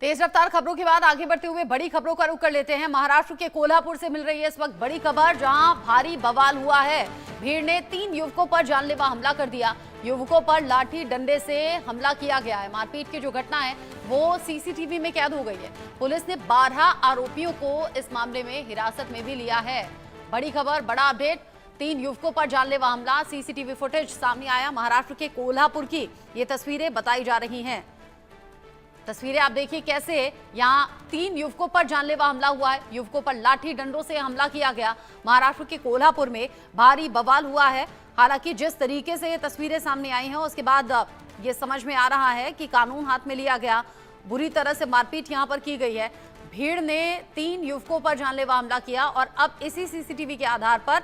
तेज रफ्तार खबरों के बाद आगे बढ़ते हुए बड़ी खबरों का रुख कर लेते हैं। महाराष्ट्र के कोल्हापुर से मिल रही है इस वक्त बड़ी खबर, जहां भारी बवाल हुआ है। भीड़ ने 3 युवकों पर जानलेवा हमला कर दिया। युवकों पर लाठी डंडे से हमला किया गया है। मारपीट की जो घटना है वो सीसीटीवी में कैद हो गई है। पुलिस ने 12 आरोपियों को इस मामले में हिरासत में भी लिया है। बड़ी खबर, बड़ा अपडेट, 3 युवकों पर जानलेवा हमला, सीसीटीवी फुटेज सामने आया। महाराष्ट्र के कोल्हापुर की ये तस्वीरें बताई जा रही हैं। तस्वीरें आप देखिए कैसे यहां 3 युवकों पर जानलेवा हमला हुआ है। युवकों पर लाठी डंडों से हमला किया गया। महाराष्ट्र के कोल्हापुर में भारी बवाल हुआ है। हालांकि जिस तरीके से ये तस्वीरें सामने आई हैं उसके बाद ये समझ में आ रहा है कि कानून हाथ में लिया गया। बुरी तरह से मारपीट यहां पर की गई है। भीड़ ने 3 युवकों पर जानलेवा हमला किया और अब इसी सीसीटीवी के आधार पर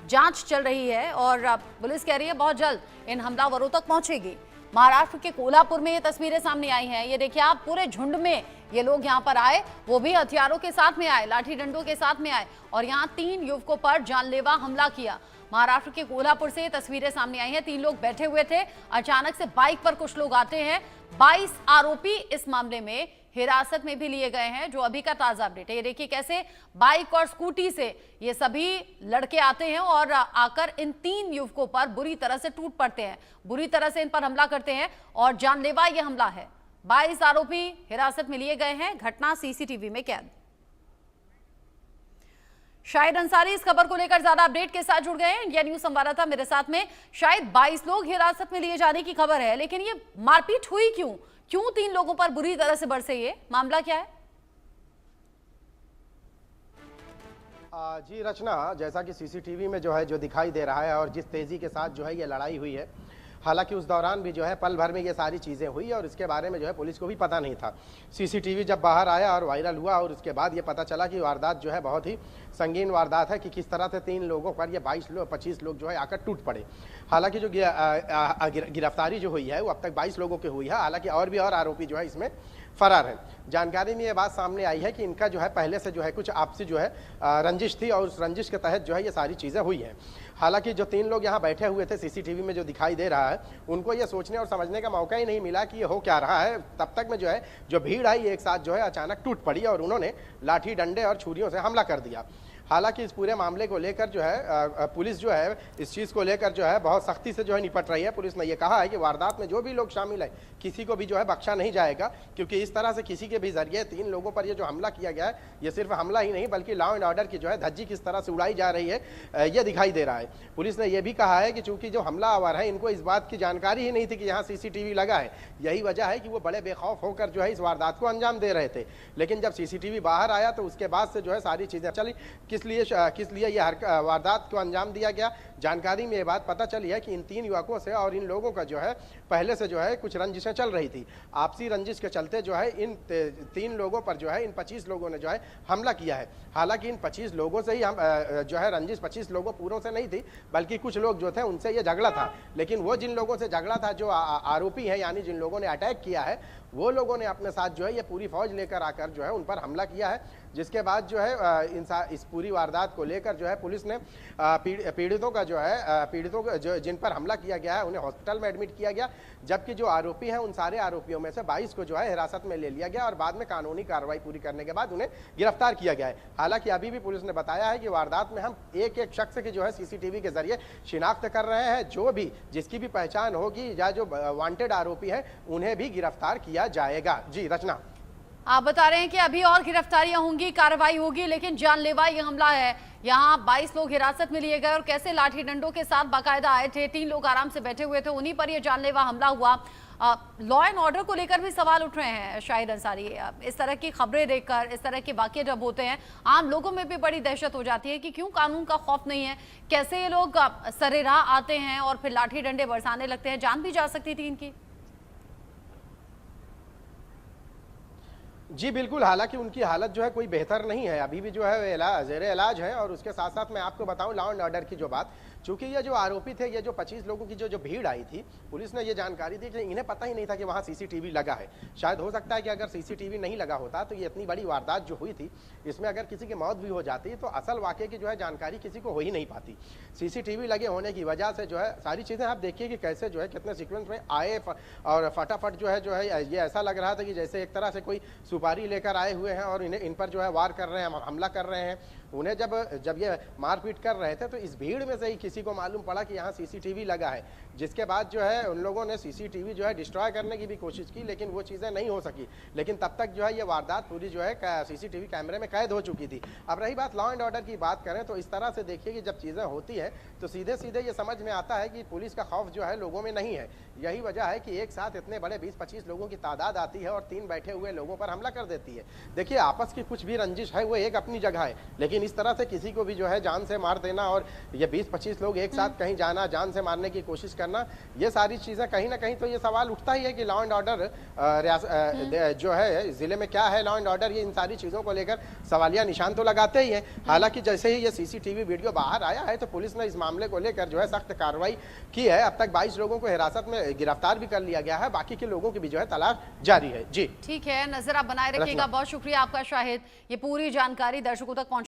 जांच चल रही है और पुलिस कह रही है बहुत जल्द इन हमलावरों तक पहुंचेगी। महाराष्ट्र के कोल्हापुर में ये तस्वीरें सामने आई हैं। ये देखिए आप, पूरे झुंड में ये लोग यहाँ पर आए, वो भी हथियारों के साथ में आए, लाठी डंडों के साथ में आए और यहाँ 3 युवकों पर जानलेवा हमला किया। महाराष्ट्र के कोल्हापुर से ये तस्वीरें सामने आई हैं। 3 लोग बैठे हुए थे, अचानक से बाइक पर कुछ लोग आते हैं। 22 आरोपी इस मामले में हिरासत में भी लिए गए हैं, जो अभी का ताजा अपडेट है। ये देखिए कैसे बाइक और स्कूटी से ये सभी लड़के आते हैं और आकर इन 3 युवकों पर बुरी तरह से टूट पड़ते हैं, बुरी तरह से इन पर हमला करते हैं और जानलेवा ये हमला है। 22 आरोपी हिरासत में लिए गए हैं। घटना सीसीटीवी में कैद। शाहिद अंसारी इस खबर को लेकर ज्यादा अपडेट के साथ जुड़ गए हैं। इंडिया न्यूज संवाददाता मेरे साथ में। शायद 22 लोग हिरासत में लिए जाने की खबर है, लेकिन ये मारपीट हुई क्यों 3 लोगों पर बुरी तरह से बरसे, ये मामला क्या है? जी रचना, जैसा कि सीसीटीवी में जो दिखाई दे रहा है और जिस तेजी के साथ ये लड़ाई हुई है, हालांकि उस दौरान भी पल भर में ये सारी चीज़ें हुई और इसके बारे में पुलिस को भी पता नहीं था। सीसीटीवी जब बाहर आया और वायरल हुआ और उसके बाद ये पता चला कि वारदात बहुत ही संगीन वारदात है, कि किस तरह से 3 लोगों पर ये 25 लोग आकर टूट पड़े। हालांकि जो गिरफ्तारी हुई है वो अब तक 22 लोगों की हुई है। हालांकि और भी आरोपी इसमें फरार है। जानकारी में ये बात सामने आई है कि इनका पहले से कुछ आपसी रंजिश थी और उस रंजिश के तहत ये सारी चीज़ें हुई हैं। हालांकि जो 3 लोग यहाँ बैठे हुए थे, सीसीटीवी में जो दिखाई दे रहा है, उनको ये सोचने और समझने का मौका ही नहीं मिला कि ये हो क्या रहा है। तब तक में जो भीड़ आई एक साथ अचानक टूट पड़ी और उन्होंने लाठी डंडे और छुरियों से हमला कर दिया। हालांकि इस पूरे मामले को लेकर पुलिस इस चीज़ को लेकर बहुत सख्ती से निपट रही है। पुलिस ने यह कहा है कि वारदात में जो भी लोग शामिल है किसी को भी बख्शा नहीं जाएगा, क्योंकि इस तरह से किसी के भी जरिए 3 लोगों पर ये जो हमला किया गया है, ये सिर्फ हमला ही नहीं बल्कि लॉ एंड ऑर्डर की धज्जी किस तरह से उड़ाई जा रही है ये दिखाई दे रहा है। पुलिस ने यह भी कहा है कि चूंकि जो हमलावर है इनको इस बात की जानकारी ही नहीं थी कि यहाँ सीसीटीवी लगा है। यही वजह है कि वो बड़े बेखौफ होकर इस वारदात को अंजाम दे रहे थे। लेकिन जब सीसीटीवी बाहर आया तो उसके बाद से सारी चीज़ें चली। किस लिए ये वारदात को अंजाम दिया गया, जानकारी में ये बात पता चली है कि इन 3 युवकों से और इन लोगों का पहले से कुछ रंजिशें चल रही थी। आपसी रंजिश के चलते इन 3 लोगों पर इन 25 लोगों ने हमला किया है। हालांकि इन 25 लोगों से ही हम रंजिश 25 लोगों पूरों से नहीं थी, बल्कि कुछ लोग थे उनसे ये झगड़ा था। लेकिन वो जिन लोगों से झगड़ा था, जो आरोपी है यानी जिन लोगों ने अटैक किया है, वो लोगों ने अपने साथ ये पूरी फौज लेकर आकर उन पर हमला किया है। जिसके बाद इस पूरी वारदात को लेकर पुलिस ने पीड़ितों का पीड़ितों को जिन पर हमला किया गया है उन्हें हॉस्पिटल में एडमिट किया गया। जबकि जो आरोपी हैं उन सारे आरोपियों में से 22 को हिरासत में ले लिया गया और बाद में कानूनी कार्रवाई पूरी करने के बाद उन्हें गिरफ्तार किया गया है। हालांकि अभी भी पुलिस ने बताया है कि वारदात में हम एक शख्स की सीसीटीवी के जरिए शिनाख्त कर रहे हैं। जिसकी भी पहचान होगी या जो वांटेड आरोपी है उन्हें भी गिरफ्तार किया जाएगा। जी रचना, आप बता रहे हैं कि अभी और गिरफ्तारियां होंगी, कार्रवाई होगी, लेकिन जानलेवा ये हमला है। यहाँ 22 लोग हिरासत में लिए गए और कैसे लाठी डंडों के साथ बाकायदा आए थे। 3 लोग आराम से बैठे हुए थे, उन्हीं पर यह जानलेवा हमला हुआ। लॉ एंड ऑर्डर को लेकर भी सवाल उठ रहे हैं। शाहिद अंसारी, इस तरह की खबरें देखकर, इस तरह के वाकये जब होते हैं, आम लोगों में भी बड़ी दहशत हो जाती है कि क्यों कानून का खौफ नहीं है, कैसे ये लोग सरेराह आते हैं और फिर लाठी डंडे बरसाने लगते हैं। जान भी जा सकती थी इनकी। जी बिल्कुल, हालांकि उनकी हालत कोई बेहतर नहीं है, अभी भी ज़ेर इलाज है। और उसके साथ साथ मैं आपको बताऊं लॉ एंड ऑर्डर की जो बात, चूंकि ये जो आरोपी थे, ये जो 25 लोगों की जो भीड़ आई थी, पुलिस ने ये जानकारी दी कि इन्हें पता ही नहीं था कि वहाँ सीसीटीवी लगा है। शायद हो सकता है कि अगर सीसीटीवी नहीं लगा होता तो ये इतनी बड़ी वारदात जो हुई थी, इसमें अगर किसी की मौत भी हो जाती तो असल वाकये की जो है जानकारी किसी को हो ही नहीं पाती। सीसीटीवी लगे होने की वजह से जो है सारी चीज़ें आप देखिए कि कैसे जो है कितने सीक्वेंस में आए और फटाफट जो है ये ऐसा लग रहा था कि जैसे एक तरह से कोई सुपारी लेकर आए हुए हैं और इन पर जो है वार कर रहे हैं, हमला कर रहे हैं। उन्हें जब ये मारपीट कर रहे थे तो इस भीड़ में से ही किसी को मालूम पड़ा कि यहाँ सीसीटीवी लगा है, जिसके बाद जो है उन लोगों ने सीसीटीवी जो है डिस्ट्रॉय करने की भी कोशिश की, लेकिन वो चीज़ें नहीं हो सकी। लेकिन तब तक जो है ये वारदात पूरी जो है सीसीटीवी कैमरे में कैद हो चुकी थी। अब रही बात लॉ एंड ऑर्डर की बात करें तो इस तरह से देखिए कि जब चीज़ें होती है तो सीधे सीधे ये समझ में आता है कि पुलिस का खौफ जो है लोगों में नहीं है। यही वजह है कि एक साथ इतने बड़े 20-25 लोगों की तादाद आती है और 3 बैठे हुए लोगों पर हमला कर देती है। देखिए, आपस की कुछ भी रंजिश है वो एक अपनी जगह है, लेकिन इस तरह से किसी को भी जो है जान से मार देना और ये 20-25 लोग एक साथ कहीं जाना, जान से मारने की कोशिश करना, ये सारी चीज़ें कहीं ना कहीं तो ये सवाल उठता ही है कि लॉ एंड ऑर्डर जो है ज़िले में क्या है, लॉ एंड ऑर्डर, ये इन सारी चीज़ों को लेकर सवालिया निशान तो लगाते ही है। हालांकि जैसे ही ये सीसीटीवी वीडियो बाहर आया है तो पुलिस ने इस मामले को लेकर जो है सख्त कार्रवाई की है। अब तक 22 लोगों को हिरासत में गिरफ्तार भी कर लिया गया है, बाकी के लोगों की भी जो है तलाश जारी है। जी ठीक है, नजर आप बनाए रखिएगा। बहुत शुक्रिया आपका शाहिद, ये पूरी जानकारी दर्शकों तक पहुंच